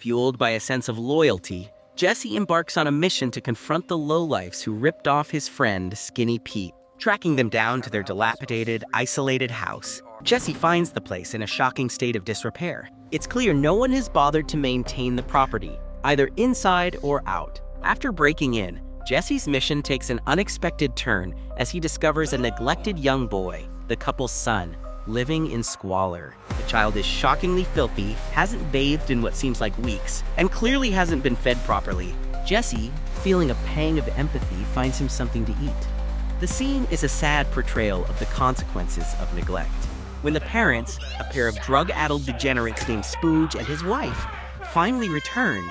Fueled by a sense of loyalty, Jesse embarks on a mission to confront the lowlifes who ripped off his friend, Skinny Pete. Tracking them down to their dilapidated, isolated house, Jesse finds the place in a shocking state of disrepair. It's clear no one has bothered to maintain the property, either inside or out. After breaking in, Jesse's mission takes an unexpected turn as he discovers a neglected young boy, the couple's son, living in squalor. The child is shockingly filthy, hasn't bathed in what seems like weeks, and clearly hasn't been fed properly. Jesse, feeling a pang of empathy, finds him something to eat. The scene is a sad portrayal of the consequences of neglect. When the parents, a pair of drug-addled degenerates named Spooge and his wife, finally return,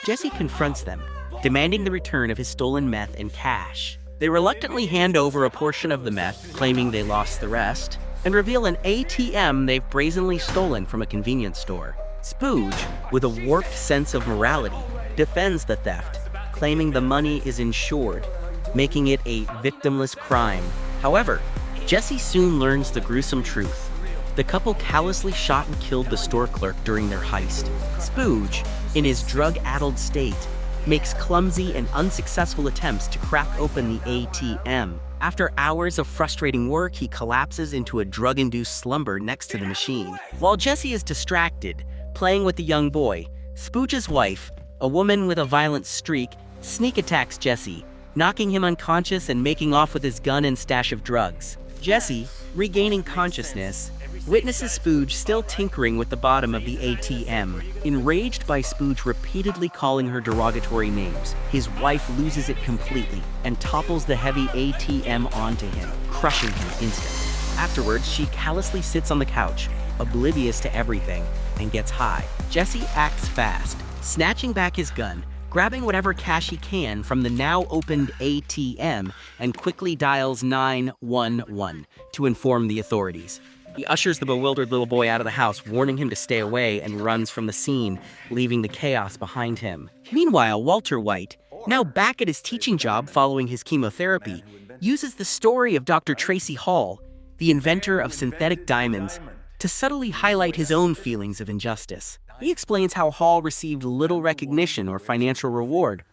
Jesse confronts them, demanding the return of his stolen meth and cash. They reluctantly hand over a portion of the meth, claiming they lost the rest, and reveal an ATM they've brazenly stolen from a convenience store. Spooge, with a warped sense of morality, defends the theft, claiming the money is insured, making it a victimless crime. However, Jesse soon learns the gruesome truth. The couple callously shot and killed the store clerk during their heist. Spooge, in his drug-addled state, makes clumsy and unsuccessful attempts to crack open the ATM. After hours of frustrating work, he collapses into a drug-induced slumber next to the machine. While Jesse is distracted, playing with the young boy, Spooge's wife, a woman with a violent streak, sneak attacks Jesse, knocking him unconscious and making off with his gun and stash of drugs. Jesse, regaining consciousness, witnesses Spooge still tinkering with the bottom of the ATM. Enraged by Spooge repeatedly calling her derogatory names, his wife loses it completely and topples the heavy ATM onto him, crushing him instantly. Afterwards, she callously sits on the couch, oblivious to everything, and gets high. Jesse acts fast, snatching back his gun, grabbing whatever cash he can from the now opened ATM, and quickly dials 911 to inform the authorities. He ushers the bewildered little boy out of the house, warning him to stay away, and runs from the scene, leaving the chaos behind him. Meanwhile, Walter White, now back at his teaching job following his chemotherapy, uses the story of Dr. Tracy Hall, the inventor of synthetic diamonds, to subtly highlight his own feelings of injustice. He explains how Hall received little recognition or financial reward,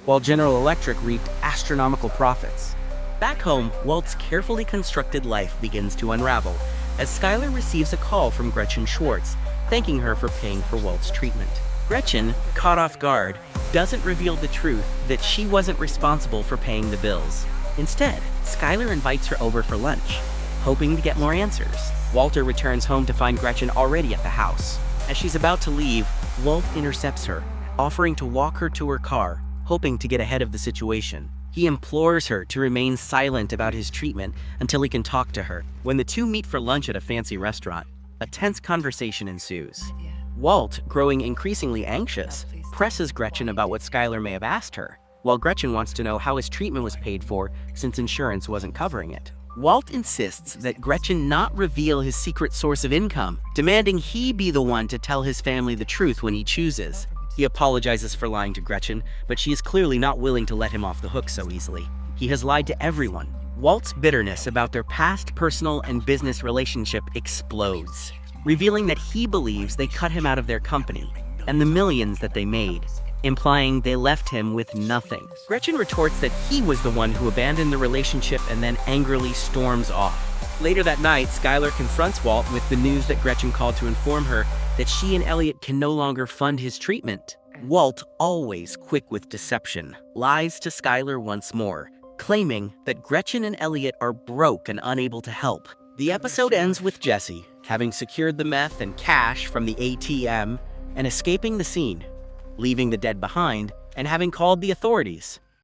while General Electric reaped astronomical profits. Back home, Walt's carefully constructed life begins to unravel, as Skylar receives a call from Gretchen Schwartz, thanking her for paying for Walt's treatment. Gretchen, caught off guard, doesn't reveal the truth that she wasn't responsible for paying the bills. Instead, Skylar invites her over for lunch, hoping to get more answers. Walter returns home to find Gretchen already at the house. As she's about to leave, Walt intercepts her, offering to walk her to her car, hoping to get ahead of the situation. He implores her to remain silent about his treatment until he can talk to her. When the two meet for lunch at a fancy restaurant, a tense conversation ensues. Walt, growing increasingly anxious, presses Gretchen about what Skylar may have asked her, while Gretchen wants to know how his treatment was paid for since insurance wasn't covering it. Walt insists that Gretchen not reveal his secret source of income, demanding he be the one to tell his family the truth when he chooses. He apologizes for lying to Gretchen, but she is clearly not willing to let him off the hook so easily. He has lied to everyone. Walt's bitterness about their past personal and business relationship explodes, revealing that he believes they cut him out of their company and the millions that they made, implying they left him with nothing. Gretchen retorts that he was the one who abandoned the relationship and then angrily storms off. Later that night, Skylar confronts Walt with the news that Gretchen called to inform her that she and Elliot can no longer fund his treatment. Walt, always quick with deception, lies to Skylar once more, claiming that Gretchen and Elliot are broke and unable to help. The episode ends with Jesse having secured the meth and cash from the ATM and escaping the scene, leaving the dead behind and having called the authorities.